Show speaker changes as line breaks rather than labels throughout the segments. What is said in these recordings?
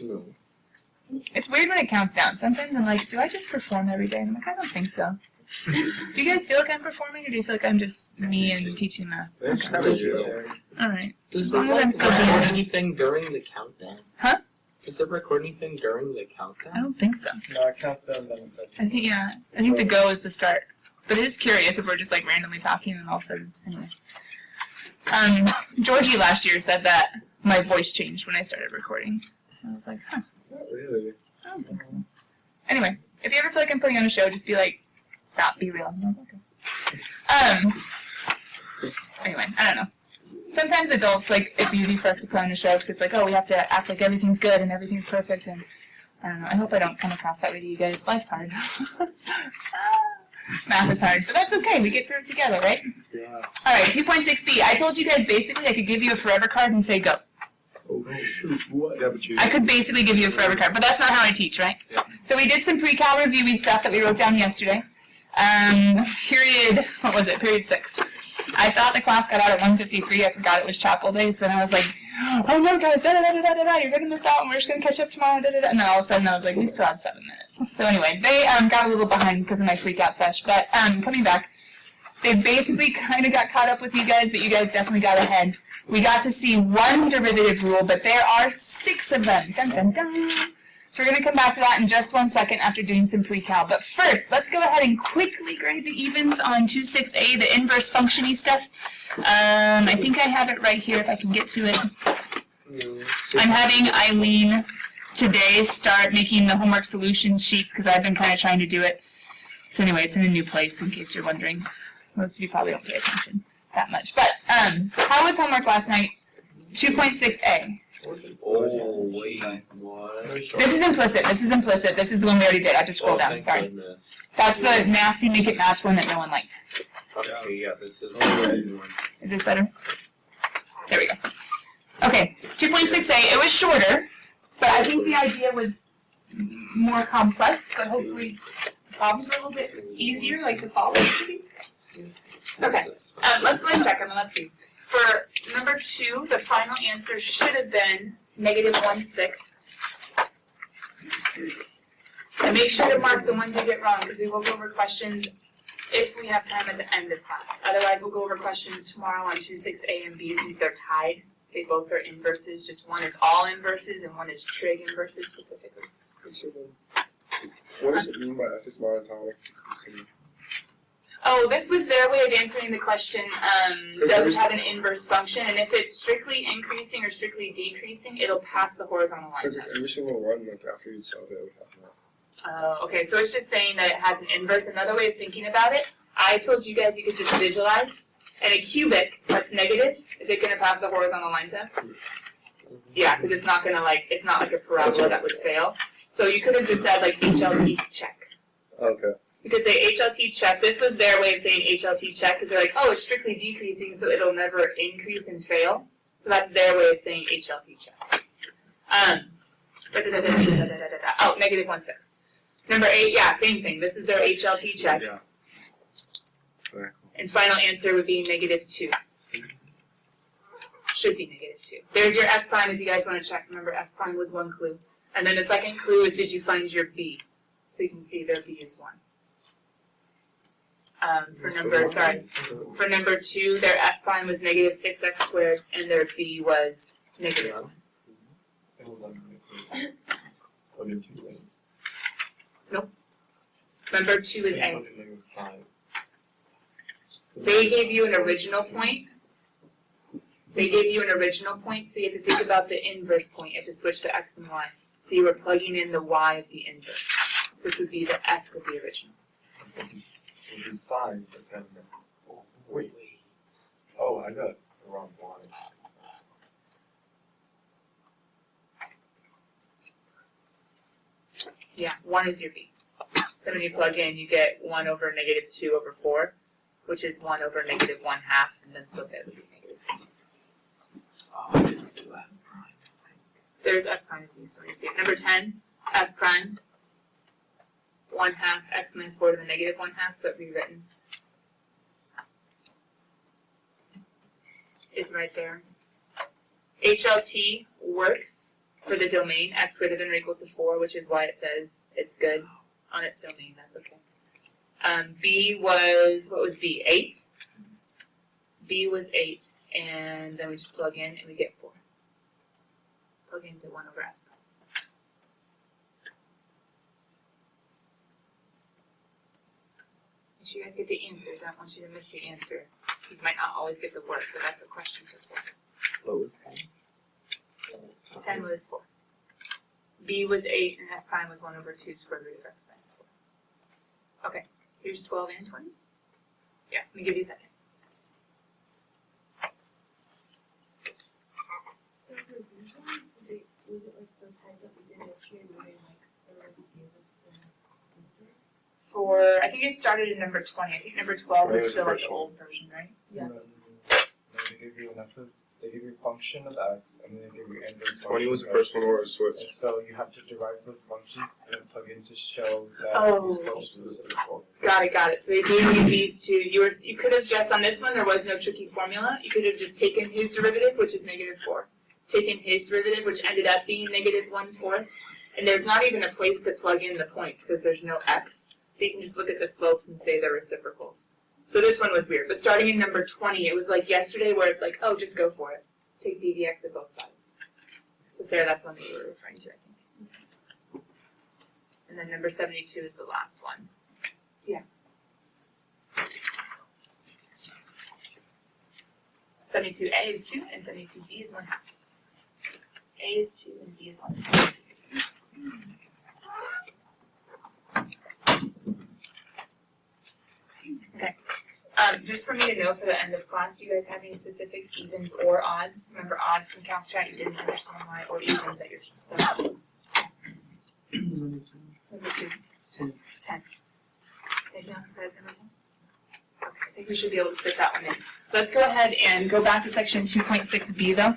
No.
It's weird when it counts down. Sometimes I'm like, do I just perform every day? And I'm like, I don't think so. Do you guys feel like I'm performing, or do you feel like I'm just me and teaching math? Okay. Alright.
Does
As long as I'm still
record
doing
anything during the countdown?
Huh?
Does it record anything during the
I
countdown?
don't think so.
No, it counts down then it's
I think, yeah. I think the go is the start. But it is curious if we're just like randomly talking and all of a sudden, anyway. Georgie last year said that my voice changed when I started recording. I was like, huh.
Not really.
I don't think so. Anyway, if you ever feel like I'm putting on a show, just be like, stop, be real. I'm like, okay. Anyway, I don't know. Sometimes adults, like, it's easy for us to put on a show because it's like, oh, we have to act like everything's good and everything's perfect, and I don't know. I hope I don't come across that way to you guys. Life's hard. Math is hard, but that's okay. We get through it together, right?
Yeah.
All right, 2.6b. I told you guys basically I could give you a forever card and say go.
Oh, shoot. What? Yeah, but you...
I could basically give you a forever card, but that's not how I teach, right?
Yeah.
So we did some pre-cal reviewy stuff that we wrote down yesterday. Period 6. I thought the class got out at 1:53. I forgot it was chapel day, so then I was like, oh no, guys, you're going to miss out, and we're just going to catch up tomorrow, And then all of a sudden I was like, we still have 7 minutes. So anyway, they got a little behind because of my freak-out sesh, but coming back, they basically kind of got caught up with you guys, but you guys definitely got ahead. We got to see one derivative rule, but there are 6 of them. Dun, dun, dun. So we're going to come back to that in just 1 second after doing some pre-cal. But first, let's go ahead and quickly grade the evens on 2.6a, the inverse function-y stuff. I think I have it right here if I can get to it. I'm having Eileen today start making the homework solution sheets because I've been kind of trying to do it. So anyway, it's in a new place in case you're wondering. Most of you probably don't pay attention that much. But how was homework last night? 2.6a.
Oh, wait.
What?
This is implicit. This is implicit. This is the one we already did. I have to scroll down.
Thank
Sorry.
goodness.
That's the nasty make it match one that no one liked.
Okay, yeah, this is...
Is this better? There we go. Okay, 2.6a. It was shorter, but I think the idea was more complex, but hopefully the problems were a little bit easier, like to follow. Okay, let's go ahead and check them and let's see. For number 2, the final answer should have been -1/6. And make sure to mark the ones you get wrong, because we will go over questions if we have time at the end of class. Otherwise, we'll go over questions tomorrow on 2.6a and b since they're tied. They both are inverses, just one is all inverses and one is trig inverses specifically.
What does it mean by f is monotonic?
Oh, this was their way of answering the question, does it have an inverse function? And if it's strictly increasing or strictly decreasing, it'll pass the horizontal line
Because
test.
every single one, like after you solve it, it would have that.
Okay, so it's just saying that it has an inverse. Another way of thinking about it, I told you guys you could just visualize. And a cubic that's negative, is it going to pass the horizontal line test? Yeah, because it's not going to it's not like a parabola that would fail. So you could have just said like HLT check.
Okay.
You could say HLT check. This was their way of saying HLT check because they're like, oh, it's strictly decreasing, so it'll never increase and fail. So that's their way of saying HLT check. Oh, -1/6. Number 8, yeah, same thing. This is their HLT check.
Yeah. Very cool.
And final answer would be -2. Should be -2. There's your F prime if you guys want to check. Remember, F prime was one clue. And then the second clue is, did you find your B? So you can see their B is 1. For number 2, their F prime was -6x², and their B was -1. Nope. Number 2 is A. They gave you an original point. So you have to think about the inverse point. You have to switch the x and y. So you were plugging in the y of the inverse, which would be the x of the original.
Wait. Oh, I got the wrong one.
Yeah, 1 is your b. So when you plug in, you get 1 over -2/4, which is 1 over -1/2, and then flip it would be -2. There's F prime of these, so let me see it. Number 10, F prime, 1/2 x minus 4 to the -1/2, but rewritten. Is right there. HLT works for the domain, x greater than or equal to 4, which is why it says it's good on its domain. That's okay. B was, what was B? 8? B was 8, and then we just plug in and we get 4. Plug into 1 over f. Make sure you guys get the answers. I don't want you to miss the answer. You might not always get the work, but that's what questions are for.
What was
10 was 4. B was 8, and f prime was 1 over 2 square root of x minus 4. Okay, here's 12 and 20. Yeah, let me give you a second.
So for these ones, was it like the type that we did yesterday where they like already gave us the answer?
For, I think it started in number 20. I think number 12
Right,
was
it was
still like the
first
old version, right?
Yeah.
And then they give you they give you a function of x, and then they give you inverse function.
20 was the
of
first
x.
one where it switched.
And so you have to derive both functions and then plug in to show that
Oh.
these slopes to the circle.
Got it. So they gave you these two. You could have just, on this one, there was no tricky formula. You could have just taken his derivative, which is -4. Taken his derivative, which ended up being -1/4. And there's not even a place to plug in the points because there's no x. So you can just look at the slopes and say they're reciprocals. So this one was weird. But starting in number 20, it was like yesterday where it's like, oh, just go for it. Take d dx at both sides. So Sarah, that's one that you were referring to, I think. And then number 72 is the last one. Yeah. 72a is 2 and 72b is 1/2. A is 2 and b is 1/2. Okay. Just for me to know for the end of class, do you guys have any specific evens or odds? Remember odds from CalcChat, you didn't understand why, or evens that you're stuck. Number 2. 10. Anything else besides number 10? Okay, I think we should be able to fit that one in. Let's go ahead and go back to section 2.6b though.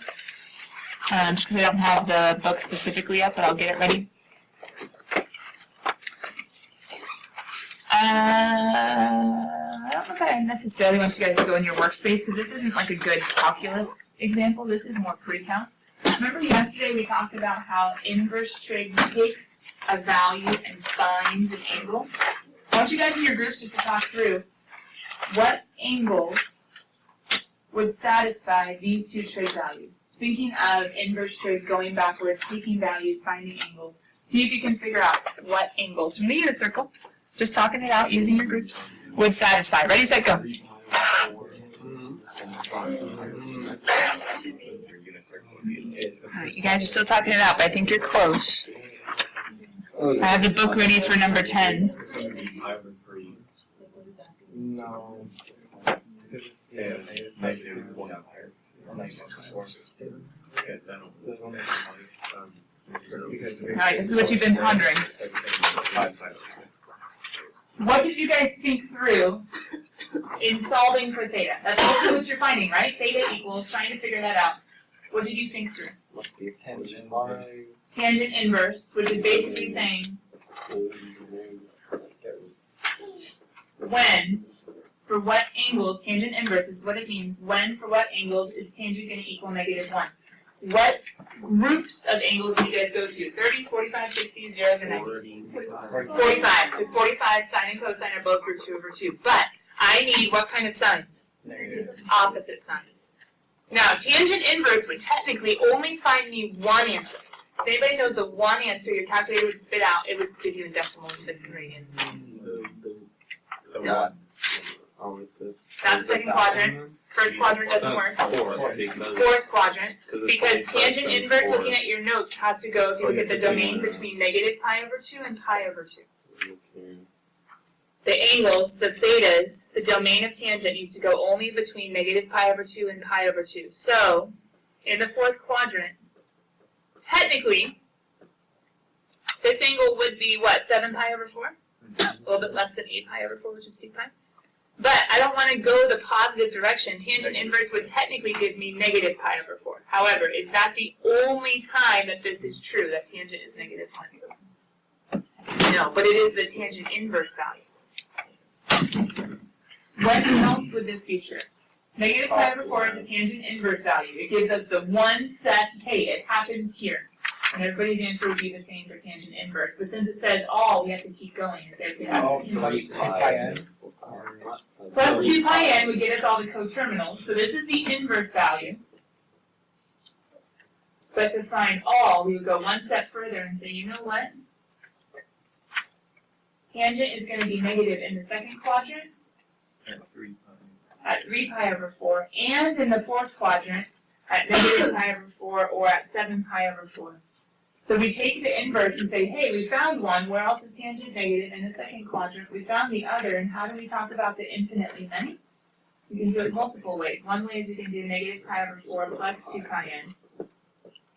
Just because I don't have the book specifically yet, but I'll get it ready. I don't know if I necessarily want you guys to go in your workspace because this isn't like a good calculus example. This is more pre-count. Remember yesterday we talked about how inverse trig takes a value and finds an angle? I want you guys in your groups just to talk through what angles would satisfy these two trig values. Thinking of inverse trig, going backwards, taking values, finding angles. See if you can figure out what angles from the unit circle, just talking it out using your groups, would satisfy. Ready, set, go. Alright, you guys are still talking it out, but I think you're close. I have the book ready for number 10.
No. Because, yeah,
Alright, this is what you've been pondering. What did you guys think through in solving for theta? That's also what you're finding, right? Theta equals, trying to figure that out. What did you think through?
Must be a tangent.
Tangent inverse, which is basically saying when, for what angles, tangent inverse is what it means. When, for what angles, is tangent going to equal -1? What groups of angles do you guys go to? 30s, 45s, 60s, 0s, or 90s? 45s, because 45 sine and cosine are both root 2 over 2. But I need what kind of signs?
Negative.
Opposite signs. Now, tangent inverse would technically only find me one answer. Does anybody know the one answer your calculator would spit out? It would give you in decimals, bits, and radians. No. Not the second quadrant. First quadrant doesn't work. Fourth quadrant, because tangent inverse, looking at your notes, has to go, if you look at the domain, between -pi/2 and pi/2. The angles, the thetas, the domain of tangent needs to go only between -pi/2 and pi/2. So, in the fourth quadrant, technically, this angle would be what, 7pi/4? A little bit less than 8pi/4, which is 2pi. But I don't want to go the positive direction. Tangent inverse would technically give me -pi/4. However, is that the only time that this is true, that tangent is -1? No, but it is the tangent inverse value. When else would this be true? -pi/4 is the tangent inverse value. It gives us the one set, hey, it happens here. And everybody's answer would be the same for tangent inverse. But since it says all, we have to keep going and say, okay, that's the inverse.
Plus 2 pi n.
Plus 2 pi n would get us all the coterminals. So this is the inverse value. But to find all, we would go one step further and say, you know what? Tangent is going to be negative in the second quadrant
At 3 pi.
at 3 pi over 4, and in the fourth quadrant at negative pi over 4 or at 7 pi over 4. So we take the inverse and say, hey, we found one, where else is tangent negative? In the second quadrant, we found the other, and how do we talk about the infinitely many? We can do it multiple ways. One way is we can do negative pi over 4 plus 2 pi n,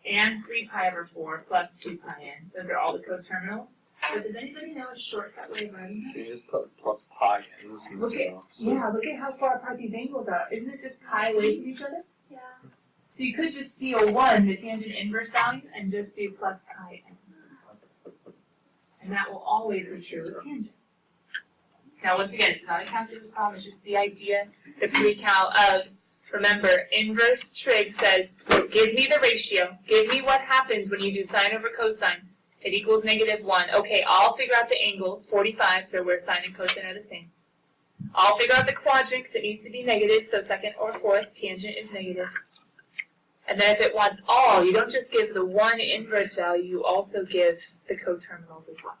and 3 pi over 4 plus 2 pi n. Those are all the coterminals. But does anybody know a shortcut way of writing that?
You just put plus pi n's and
Look at,
stuff. So
yeah, look at how far apart these angles are. Isn't it just pi away from each other?
Yeah.
So you could just steal 1, the tangent inverse value, and just do plus pi n. And that will always be true with tangent. Now, once again, it's not a calculus problem, it's just the idea, the pre-cal of, remember, inverse trig says, give me the ratio, give me what happens when you do sine over cosine. It equals -1. Okay, I'll figure out the angles, 45, so where sine and cosine are the same. I'll figure out the quadrant, because it needs to be negative, so second or fourth, tangent is negative. And then if it wants all, you don't just give the one inverse value, you also give the coterminals as well.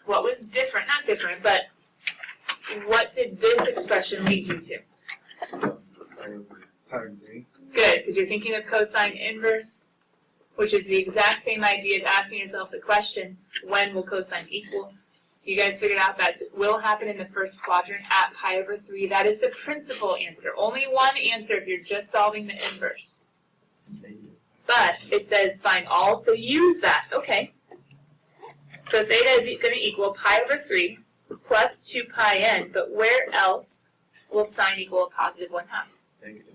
What was different, not different, but what did this expression lead you to?
I agree.
Good, because you're thinking of cosine inverse, which is the exact same idea as asking yourself the question, when will cosine equal? You guys figured out that will happen in the first quadrant at pi over 3. That is the principal answer. Only one answer if you're just solving the inverse. But it says find all, so use that. Okay. So theta is going to equal pi over 3 plus 2 pi n, but where else will sine equal a positive 1/2?
Negative.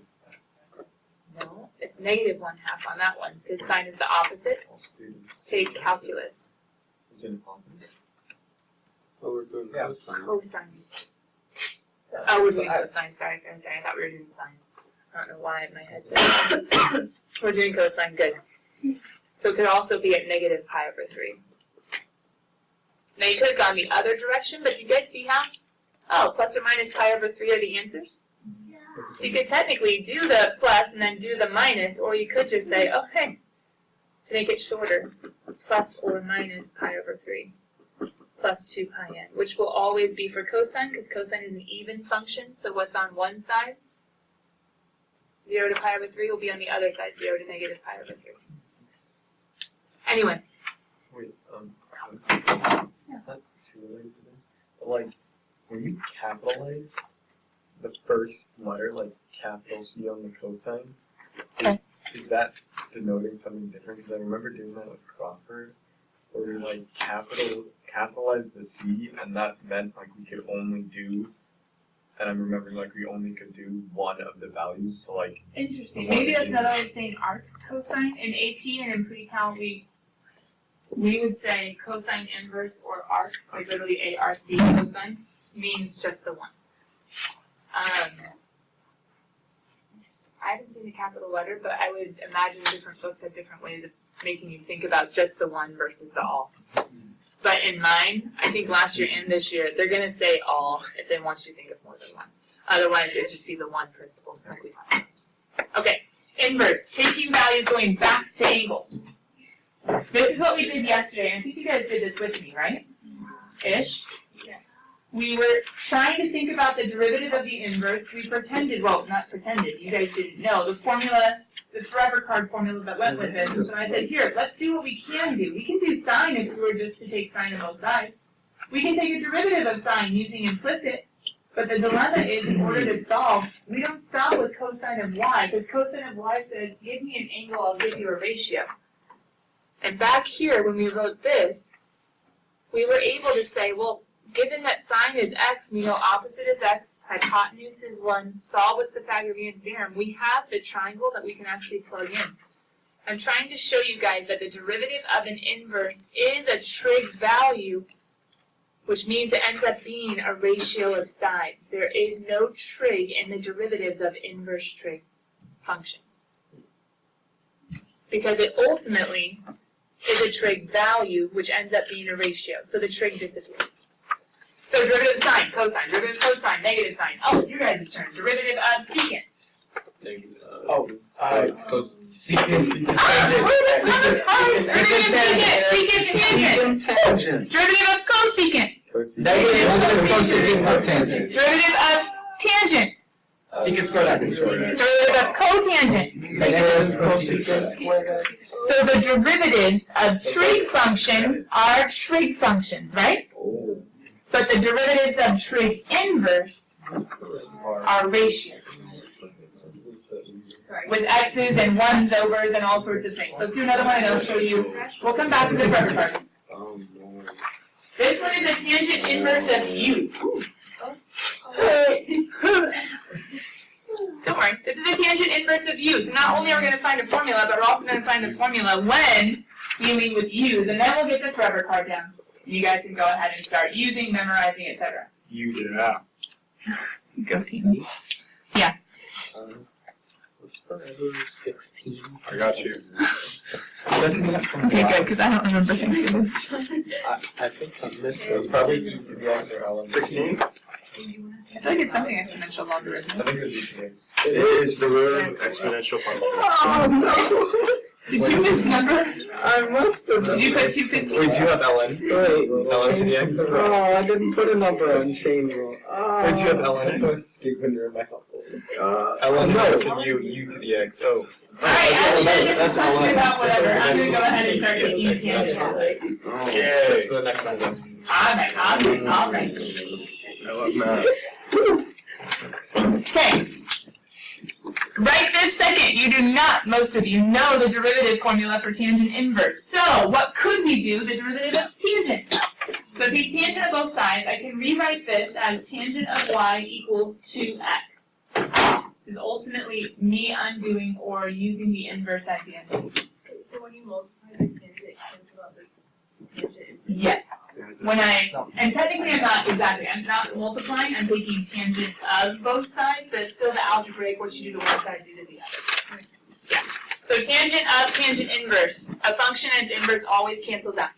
No, it's negative 1/2 on that one, because sine is the opposite.
All students.
Take calculus.
Is it positive?
oh, we're doing
Yeah.
cosine.
Cosine. Oh, we're doing cosine. Sorry. I thought we were doing sine. I don't know why my head said that. We're doing cosine. Good. So it could also be at negative pi over 3. Now you could have gone the other direction, but do you guys see how? Oh, plus or minus pi over 3 are the answers?
Yeah.
So you could technically do the plus and then do the minus, or you could just say, okay, to make it shorter, plus or minus pi over 3. Plus 2 pi n, which will always be for cosine, because cosine is an even function, so what's on one side, 0 to pi over 3, will be on the other side, 0 to negative pi over 3. Anyway.
Wait,
Yeah.
not too related to this, but like, when you capitalize the first letter, like capital C on the cosine,
Okay.
is that denoting something different? Because I remember doing that with Crawford, where we like capitalized the C, and that meant like we could only do, and I'm remembering like we only could do one of the values, so like,
Interesting. Maybe that's another way of saying arc cosine. In AP and in pre-cal, we would say cosine inverse or arc, like literally ARC cosine, means just the one. Interesting. I haven't seen the capital letter, but I would imagine different books have different ways of making you think about just the one versus the all. But in mine, I think last year and this year, they're going to say all if they want you to think of more than one. Otherwise, it'd just be the one principle, like we talked about. Okay, inverse, taking values going back to angles. This is what we did yesterday, and I think you guys did this with me, right? Ish?
Yes.
We were trying to think about the derivative of the inverse. We pretended, well, not pretended, you guys didn't know, the formula, the forever card formula that went with this. And so I said, here, let's do what we can do. We can do sine if we were just to take sine on both sides. We can take a derivative of sine using implicit, but the dilemma is in order to solve, we don't stop with cosine of y, because cosine of y says, give me an angle, I'll give you a ratio. And back here, when we wrote this, we were able to say, well, given that sine is x, we know opposite is x, hypotenuse is 1, solve with Pythagorean theorem, we have the triangle that we can actually plug in. I'm trying to show you guys that the derivative of an inverse is a trig value, which means it ends up being a ratio of sides. There is no trig in the derivatives of inverse trig functions. because it ultimately is a trig value, which ends up being a ratio. So the trig disappears. So derivative of sine, cosine, derivative of cosine, negative sine. Oh, it's your guys' turn. Derivative of secant.
Negative.
Secant.
Secant, tangent. Derivative of cosecant.
Negative cosecant cotangent.
Derivative of tangent.
Secant squared x.
Derivative of cotangent.
Negative cosecant squared x.
So the derivatives of trig functions are trig functions, right? But the derivatives of trig inverse are ratios. With x's and ones overs and all sorts of things. Let's do another one and I'll show you. We'll come back to the rubber part. This one is a tangent inverse of u. Don't worry. This is a tangent inverse of u. So not only are we going to find a formula, but we're also going to find the formula when dealing with u's. And then we'll get the forever card down. You guys can go ahead and start using, memorizing, etc.
Yeah.
Go team. Yeah.
What's forever 16?
I got you.
Okay, good, because I don't remember Thanksgiving.
I think I missed
It was probably e to the x or ln.
16?
I feel like it's something exponential logarithm.
I think it was e to the x.
It is the root of exponential function.
Oh no! Did you misnumber?
I must have.
Did you put 250?
Wait, do you have ln?
Wait,
ln to the x?
Oh, I didn't put a number on chain rule.
Wait, do you have ln x?
Escape when you're in my household.
ln
no.
x and u to the x. Oh.
Alright, as you guys are
That's
talking
ln.
about whatever, I'm gonna go ahead and start taking tangents.
Yay! So the next one is.
Alright.
I love math.
Okay. Right this second, you do not, most of you, know the derivative formula for tangent inverse. So, what could we do? The derivative of tangent. So if you tangent of both sides, I can rewrite this as tangent of y equals 2x. This is ultimately me undoing or using the inverse idea.
So when you multiply the tangent, it cancels out the tangent.
Yes. And technically I'm not multiplying, I'm taking tangent of both sides, but it's still the algebraic, what you do to one side, do to the other. Yeah. So tangent of tangent inverse. A function and its inverse always cancels out.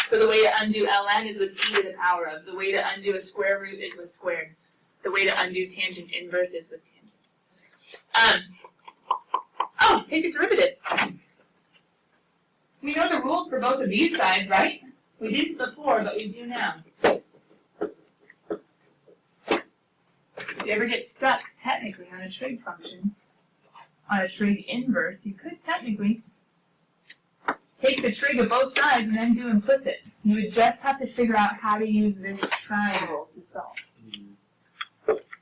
So the way to undo ln is with e to the power of. The way to undo a square root is with squared. The way to undo tangent inverse is with tangent. Take a derivative. We know the rules for both of these sides, right? We didn't before, but we do now. If you ever get stuck, technically, on a trig function, on a trig inverse, you could technically take the trig of both sides and then do implicit. You would just have to figure out how to use this triangle to solve.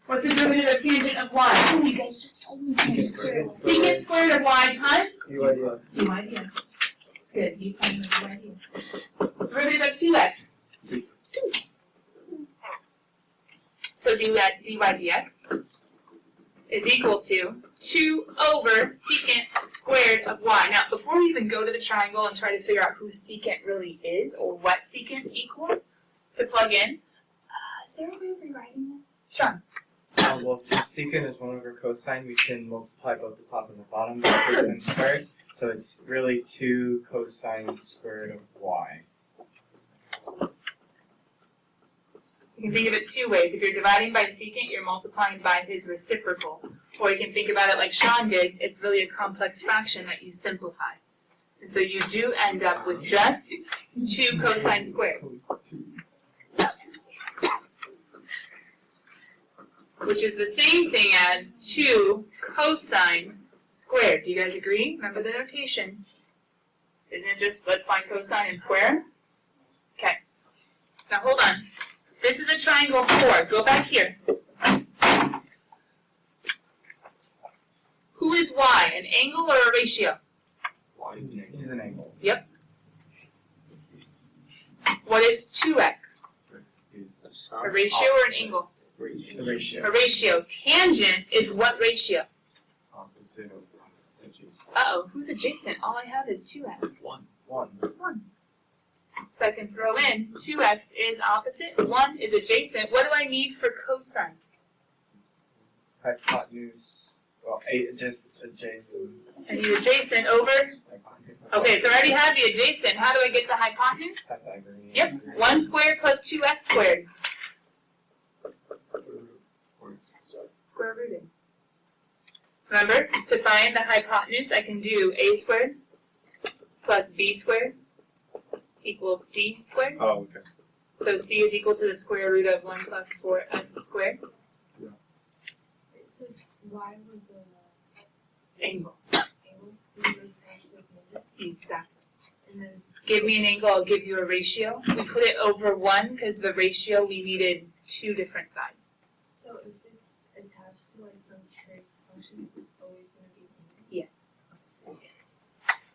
What's the derivative of tangent of y? Oh, you guys just told me tangent squared. Secant squared of y times?
U
idea. Good, you find the idea. Derivative of 2x. 2. So dy dx is equal to 2 over secant squared of y. Now, before we even go to the triangle and try to figure out who secant really is, or what secant equals, to plug in, is there a way of rewriting this? Sean.
Well, since secant is 1 over cosine, we can multiply both the top and the bottom by cosine squared. So it's really 2 cosine squared of y.
You can think of it two ways. If you're dividing by secant, you're multiplying by his reciprocal. Or you can think about it like Sean did. It's really a complex fraction that you simplify. And so you do end up with just 2 cosine squared. Which is the same thing as 2 cosine squared. Do you guys agree? Remember the notation. Isn't it just let's find cosine and square? Okay. Now hold on. This is a triangle 4. Go back here. Who is y? An angle or a ratio?
Y is an angle.
Yep. What is 2x? A ratio or an angle?
It's a ratio.
A ratio. Tangent is what ratio?
Opposite of adjacent.
Uh-oh, who's adjacent? All I have is 2x.
1.
So I can throw in 2x is opposite, 1 is adjacent. What do I need for cosine?
Hypotenuse Well, just adjacent.
And the adjacent over. Okay, so I already have the adjacent. How do I get the hypotenuse?
Pythagorean.
Yep. 1 squared plus 2x squared. Square rooting. Remember, to find the hypotenuse, I can do a squared plus b squared equals c squared.
Oh, okay.
So c is equal to the square root of 1 plus 4x squared.
So y was a
Angle.
angle, we were actually made it,
Exactly.
and then
Give me an angle, I'll give you a ratio. We put it over 1 because the ratio we needed 2 different sides.
so if it's attached to like some trig function, it's always gonna be angle.
Yes. Yes.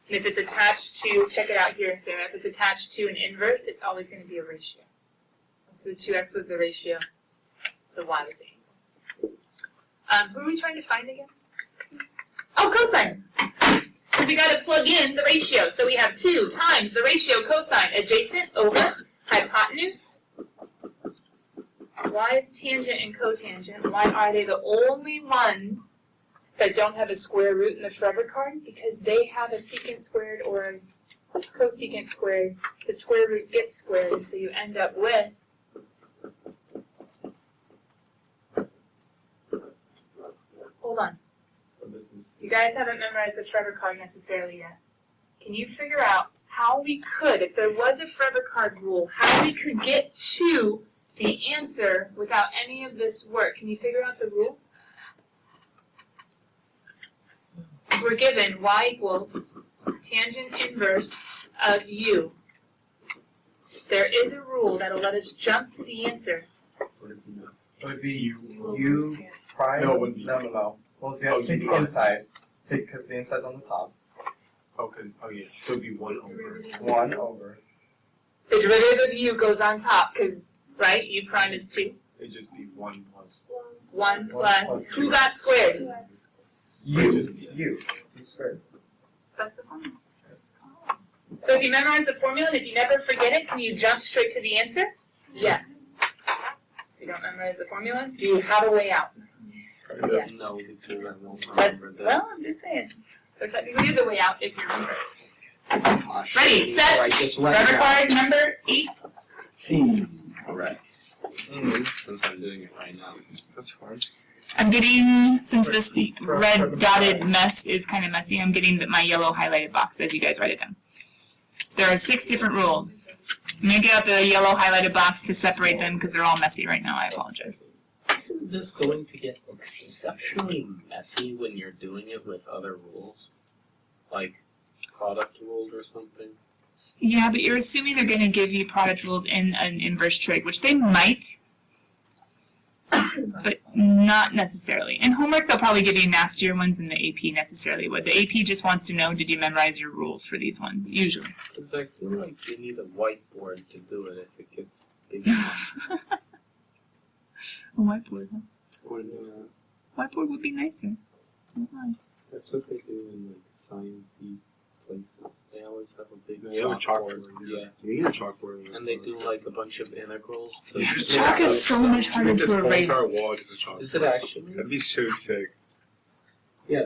And if it's attached to, check it out here, Sarah, if it's attached to an inverse, it's always going to be a ratio. So the 2x was the ratio, the y was the angle. Who are we trying to find again? Oh, cosine! Because we got to plug in the ratio. So we have 2 times the ratio cosine, adjacent over hypotenuse. Y is tangent and cotangent. Why are they the only ones that don't have a square root in the forever card? Because they have a secant squared or a cosecant squared. The square root gets squared, and so you end up with hold on. You guys haven't memorized the forever card necessarily yet. Can you figure out how we could, if there was a forever card rule, how we could get to the answer without any of this work? Can you figure out the rule? We're given y equals tangent inverse of u. There is a rule that'll let us jump to the answer.
Would it be u prime?
No, it wouldn't be.
No. Well, you have to
Oh,
take
u
the
prime.
inside, because the inside's on the top.
Okay. Oh yeah. So it'd be 1 over.
1 over.
The derivative of u goes on top, because, right, u prime is 2.
It'd just be 1 plus.
1 plus, who got squared?
U squared.
That's the formula. So if you memorize the formula and if you never forget it, can you jump straight to the answer? Yes. If you don't memorize the formula, do you have a way out? Yes.
No, because I won't
That's,
remember this.
well, I'm just saying. There technically is a way out if you remember.
Gosh.
Ready, set,
Right, just let
forever
it go.
card number 8.
C. Correct. Since I'm doing it right now.
That's fine.
I'm getting, since this red dotted mess is kind of messy, I'm getting my yellow highlighted box as you guys write it down. There are 6 different rules. I'm going to get out the yellow highlighted box to separate them because they're all messy right now. I apologize.
Isn't this going to get exceptionally messy when you're doing it with other rules? Like product rules or something?
Yeah, but you're assuming they're going to give you product rules in an inverse trig, which they might, but not necessarily. In homework, they'll probably give you nastier ones than the AP necessarily would. The AP just wants to know, did you memorize your rules for these ones, usually.
Because I feel like you need a whiteboard to do it if it gets big enough.
A whiteboard, huh?
Or,
Whiteboard would be nicer. Don't lie.
that's what they do in like sciencey places. They always have a big
They have a
chalkboard.
chalkboard.
Yeah.
You need a chalkboard.
And they do like a bunch of integrals. To
You just
Chalk
make
is so much harder to erase.
wall just a chalkboard.
Is it actually?
That'd be so sick.
Yeah,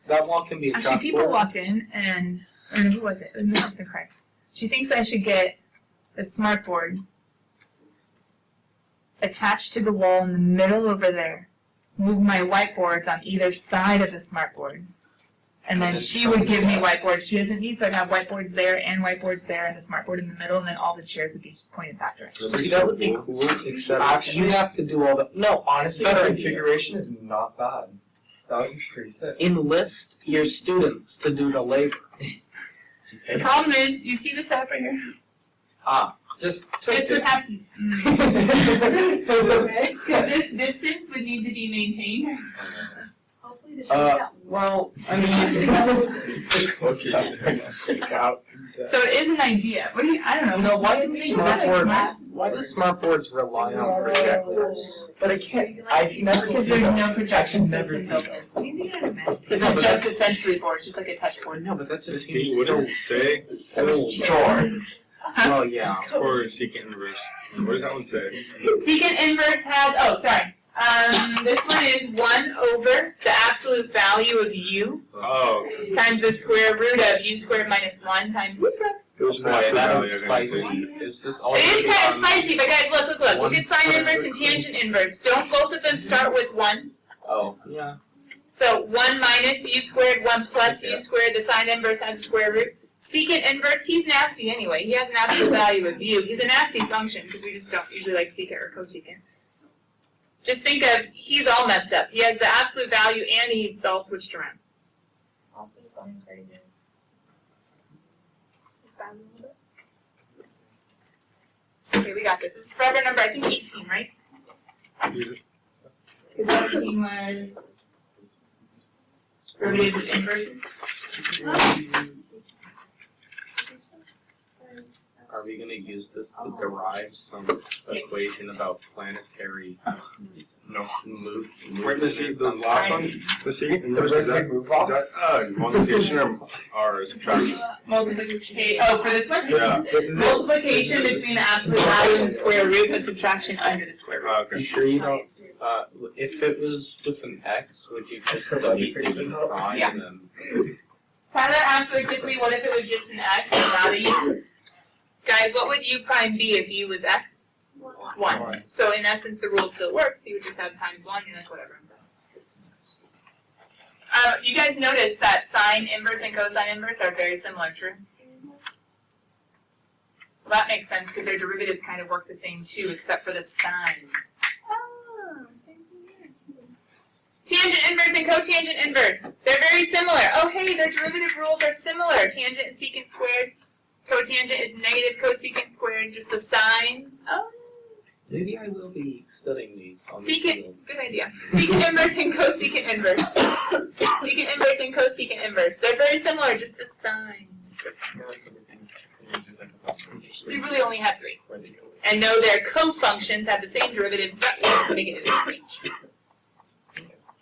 that wall can be a chalkboard.
Actually, people walked in and, or who was it? It was Mrs. McCrae. She thinks I should get a smartboard attached to the wall in the middle over there, move my whiteboards on either side of the smartboard, and then she would give me whiteboards she doesn't need, so I'd have whiteboards there and whiteboards there and the smartboard in the middle, and then all the chairs would be pointed that direction.
See, that would be cool, except
Actually-
you have to do all the. No, honestly,
That
good idea.
configuration is not bad. That would be pretty sick.
Enlist your students to do the labor.
The problem is, you see this app right here?
Just
This
twist
would
it.
have, because this distance would need to be maintained.
Hopefully the shape that
Well, I mean,
Shake out.
So it is an idea. What do you, I don't know.
no, why do
Think about it,
smartboards rely on projectors?
But I can't. I've never
Because
seen
there's
that.
no projection
I've never
system
seen
built
that.
in.
easy to imagine.
This
No,
is
but
just a sensory board, it's just like a touch board.
No, but that just
This
seems
game wouldn't say
So
old.
it's chairs.
Well, yeah.
or secant inverse. What does that one say?
Secant inverse has, oh, sorry. This one is 1 over the absolute value of u
Oh.
times the square root of u squared minus 1 times u squared.
It was
Wait, that is
value, I think.
spicy. Is this all?
It is kind of spicy, but guys, look. Look
One
at sine inverse and tangent inverse. Don't both of them start with 1?
Oh, yeah.
So 1 minus u squared, 1 plus u squared, the sine inverse has a square root. Secant inverse, he's nasty anyway. He has an absolute value of u. He's a nasty function because we just don't usually like secant or cosecant. Just think of, he's all messed up. He has the absolute value and he's all switched around.
Also, it's going crazy. It's bad a little bit.
Okay, we got this. This is forever number, I think 18, right? Because 17 was derivatives of inverses.
Are we gonna use this to derive some equation about planetary
No.
move?
Where does he, the last one? The C?
There's
Is
a
that,
big move
is
off.
that, multiplication or subtraction?
Multiplication. Oh, for this one?
Yeah.
This is it.
Multiplication between the absolute value and the square root, but subtraction under the square root.
Okay.
You sure you don't? If it was with an X, would you just delete the prime
Yeah.
and then?
Tyler asked really quickly, what if it was just an x and not a u? Guys, what would u prime be if u was x? 1. So in essence, the rule still works. You would just have times 1, and like whatever. You guys notice that sine inverse and cosine inverse are very similar, true? Well, that makes sense because their derivatives kind of work the same too, except for the sign. Oh, same thing here. Tangent inverse and cotangent inverse. They're very similar. Oh, hey, their derivative rules are similar. Tangent is secant squared. Cotangent is negative cosecant squared. Just the signs. Oh.
Maybe I will be studying these on the
Secant,
field.
good idea. Secant inverse and cosecant inverse. Secant inverse and cosecant inverse. They're very similar, just the signs. So you really only have 3. And know their co-functions have the same derivatives, but with negative.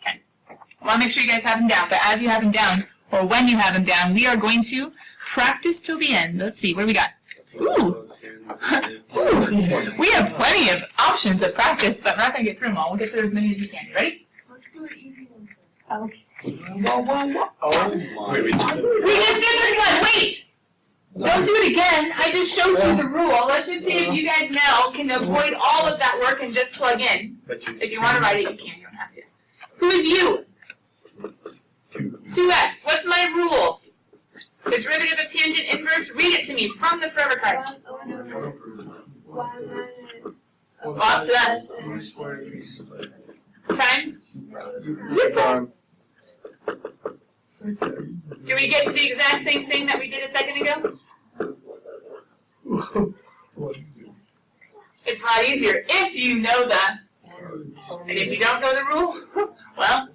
Okay. I want to make sure you guys have them down, but as you have them down, or when you have them down, we are going to practice till the end. Let's see, what do we got? Ooh. We have plenty of options of practice, but we're not going to get through them all. We'll get through as many as we can. You ready?
Let's do an easy one first.
Okay.
Oh my.
Wait, we just did
We just did this one! Wait! Don't do it again. I just showed you the rule. Let's just see if you guys now can avoid all of that work and just plug in. If you want to write it, you can. You don't have to. Who is you? 2x. What's my rule? The derivative of tangent inverse, read it to me from the forever card.
1 over 1 minus times. Do we get to the exact same thing that we did a second ago? It's a lot easier if you know that. And if you don't know the rule, well,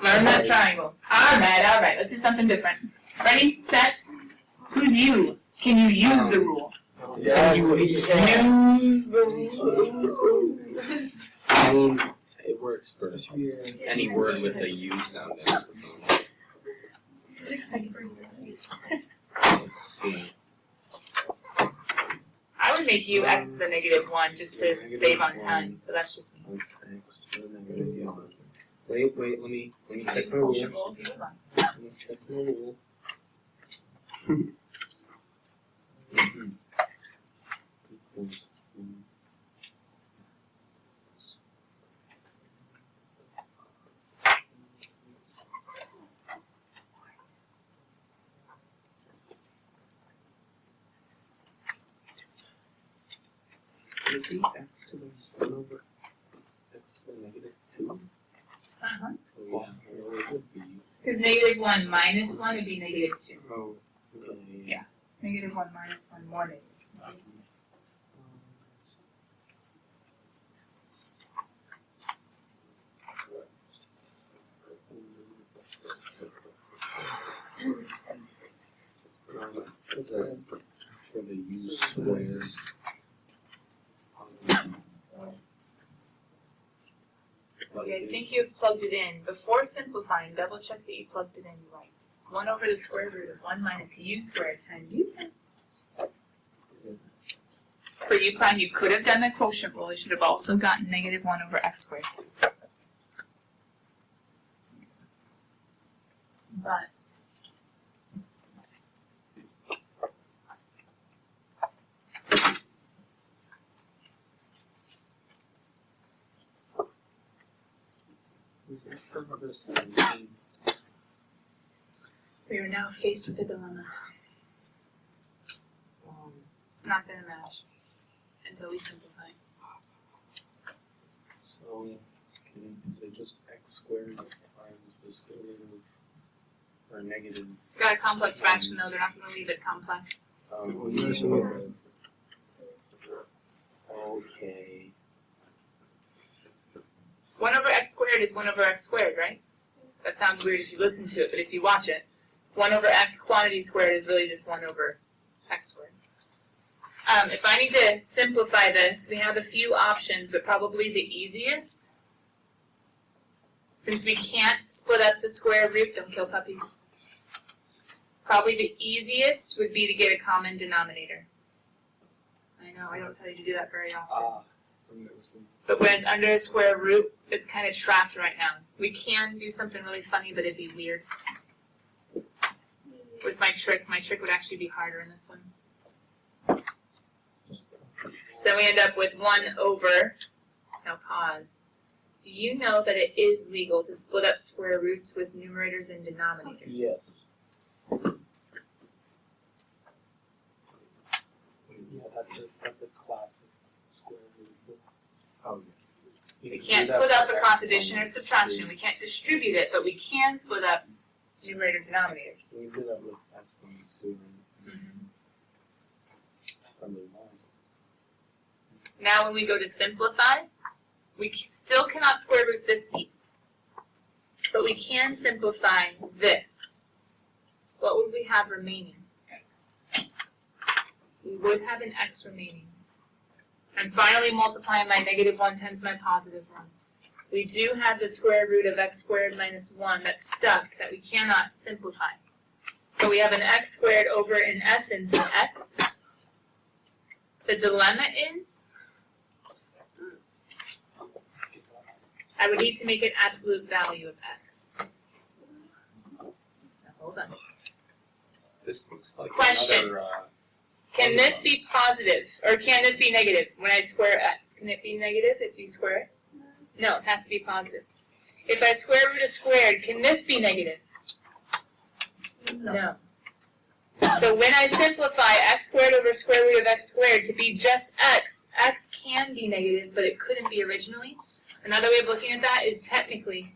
learn that triangle. Alright, let's do something different. Ready, set, who's you? Can you use the rule?
Yes,
Can you use the rule?
I mean, it works for any word with a U sound in it. So. Let's see.
I would make you x to the -1 just to save on time, but that's just me.
Wait, let me
I
check
use
my rule.
quotient rule if you would like.
Let me check my rule. Would it be x to the 1 over x to the -2?
Uh-huh.
Oh, yeah, it would be.
Because -1 minus 1 would be -2.
Oh, okay.
Yeah. -1 minus 1 more negative.
For the U squared.
You guys think you've plugged it in. Before simplifying, double check that you plugged it in right. 1 over the square root of 1 minus u squared times u prime. For u prime, you could have done the quotient rule. You should have also gotten -1 over x squared.
We are now faced with a dilemma. It's not gonna match until we simplify.
So, can you say just x squared times the square root of, or negative?
Got a complex fraction though, they're not gonna leave it complex.
Okay.
1 over x squared is 1 over x squared, right? That sounds weird if you listen to it, but if you watch it, 1 over x quantity squared is really just 1 over x squared. If I need to simplify this, we have a few options, but probably the easiest, since we can't split up the square root, don't kill puppies, probably the easiest would be to get a common denominator. I know, I don't tell you to do that very often. But when it's under a square root, it's kind of trapped right now. We can do something really funny, but it'd be weird. With my trick would actually be harder in this one. So we end up with 1 over, now pause. Do you know that it is legal to split up square roots with numerators and denominators?
Yes. Yeah, that's a classic square root.
Oh, yes.
We can't split up across addition or subtraction. We can't distribute it, but we can split up numerator denominators.
We did that with exponents too, right? Probably mine.
Now when we go to simplify, we still cannot square root this piece. But we can simplify this. What would we have remaining? X. We would have an x remaining. And finally multiplying my -1 times my +1. We do have the square root of x squared minus 1 that's stuck, that we cannot simplify. But we have an x squared over an essence of x. The dilemma is, I would need to make an absolute value of x. Now, hold on.
This looks like
Question.
another,
Can this be positive, or can this be negative when I square x? Can it be negative if you square it? No, it has to be positive. If I square root a squared, can this be negative? No. So when I simplify x squared over square root of x squared to be just x, x can be negative, but it couldn't be originally. Another way of looking at that is technically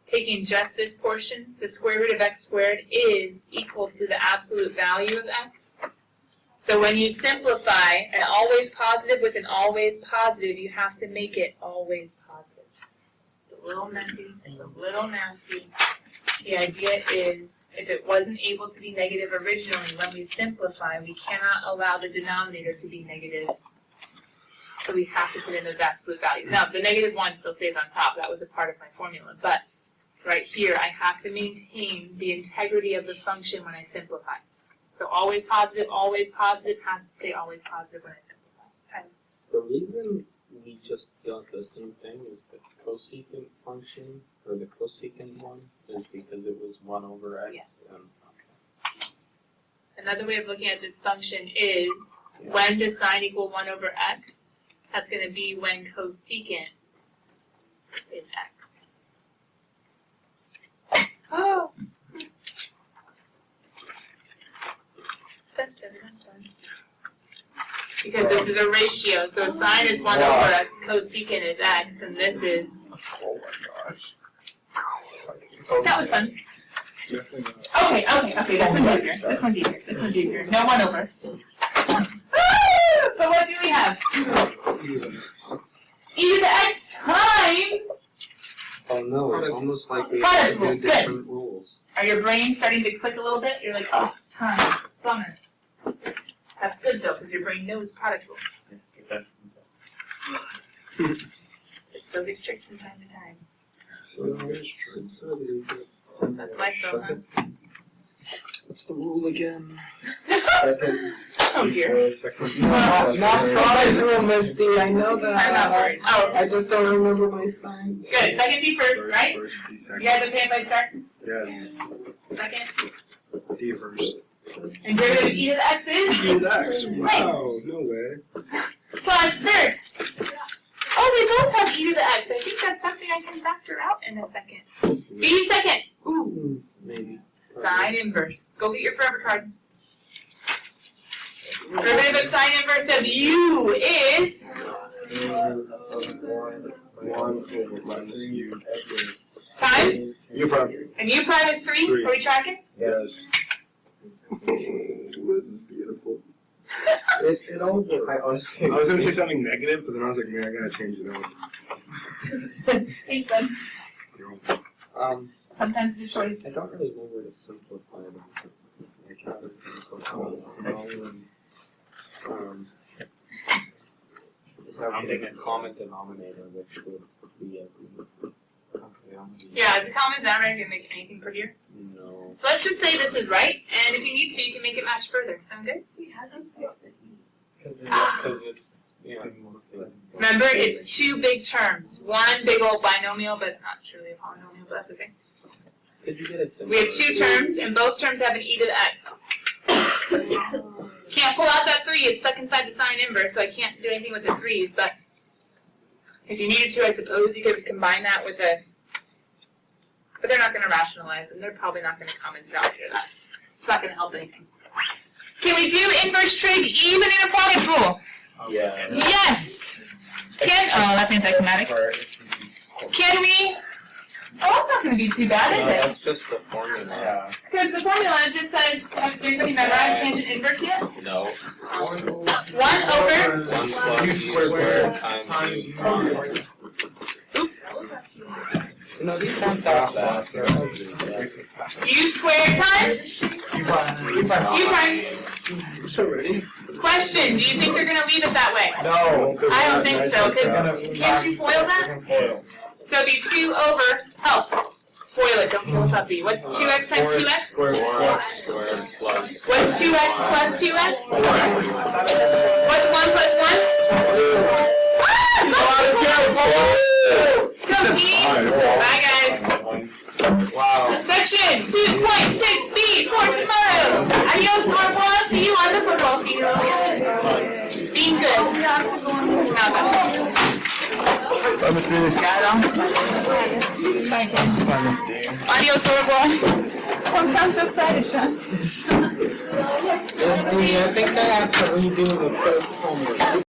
taking just this portion, the square root of x squared is equal to the absolute value of x. So when you simplify an always positive with an always positive, you have to make it always positive. It's a little messy, it's a little nasty. The idea is, if it wasn't able to be negative originally, when we simplify, we cannot allow the denominator to be negative. So we have to put in those absolute values. Now, the -1 still stays on top. That was a part of my formula. But right here, I have to maintain the integrity of the function when I simplify. So always positive has to stay always positive when I simplify. Tyler.
The reason we just got the same thing is the cosecant function, or the cosecant one, is because it was 1 over x.
Yes.
And,
Another way of looking at this function is, when does sine equal 1 over x? That's going to be when cosecant is x. Oh! Dun, dun, dun, dun. Because this is a ratio, so if sine is 1 over x, cosecant is x, and this is...
Oh my gosh.
That was fun. Okay, this one's easier. No 1 over. But what do we have? E to the x times...
oh no, it's almost like we
Product
have to
rule,
do
good.
different rules.
Are your brains starting to click a little bit? You're like, oh, times, bummer. That's good though, because your brain knows product rule.
Yes, definitely.
It still gets tricked from time to time.
So,
That's life though, huh?
What's the rule again?
Oh dear.
Not product rule, Misty. I know that.
I'm not worried. Oh,
I just don't remember my sign.
good. Second D first, right?
First, D
You
second.
guys okay if I start?
Yes,
Second.
D first.
And derivative of e to the x is?
D X. Wow, no way.
Pause first. Oh, they both have e to the x. I think that's something I can factor out in a second. B second. Ooh.
Maybe.
Sine inverse. Go get your forever card. Derivative of sine inverse of u is
1 over minus u.
times,
U prime.
and u prime is 3.
Three.
Are we tracking?
Yes. This is beautiful.
It all. I honestly.
I was gonna say something negative, but then I was like, man, I gotta change it out.
Thanks, bud. Sometimes it's a choice.
I don't really know where to simplify them. Like how to finding a common denominator, which would be a
Yeah, is the common denominator going to make anything prettier?
no.
So let's just say this is right, and if you need to, you can make it match further. Sound good? We have those.
Because it's
Remember, it's two big terms. One big old binomial, but it's not truly a polynomial, but that's okay.
Could you get it simple?
We have two terms, and both terms have an e to the x. Can't pull out that 3, it's stuck inside the sine inverse, so I can't do anything with the 3's, but if you needed to, I suppose you could combine that with a, but they're not going to rationalize, and they're probably not going to common denominator that. It's not going to help anything. Can we do inverse trig even in a product rule?
Yeah.
Yes! Can, oh, that's anticlimactic. Can we, oh, that's not going to be too bad,
No,
is it?
that's just the formula.
Yeah.
Because the formula just says, has anybody memorized tangent inverse yet?
No.
1 over
1 plus
U
u
squared
squared times
times
u.
oops,
No, these aren't that bad.
u squared times
U prime.
u prime.
So ready?
Question, do you think they're going to leave it that way?
No.
I don't think so, because can't you foil that? So it'd be 2 over, oh, foil it, don't kill with that b. What's 2x times 2x?
Squared plus.
What's 2x plus 2x? What's 1 plus 1? Go team! Bye guys.
Wow.
Section 2.6b for tomorrow. Adios, au revoir. See you on the football field. Being good. Now go. Adios, au revoir. Don't sound so excited, Sean.
Justine, I think I have to redo the first homework.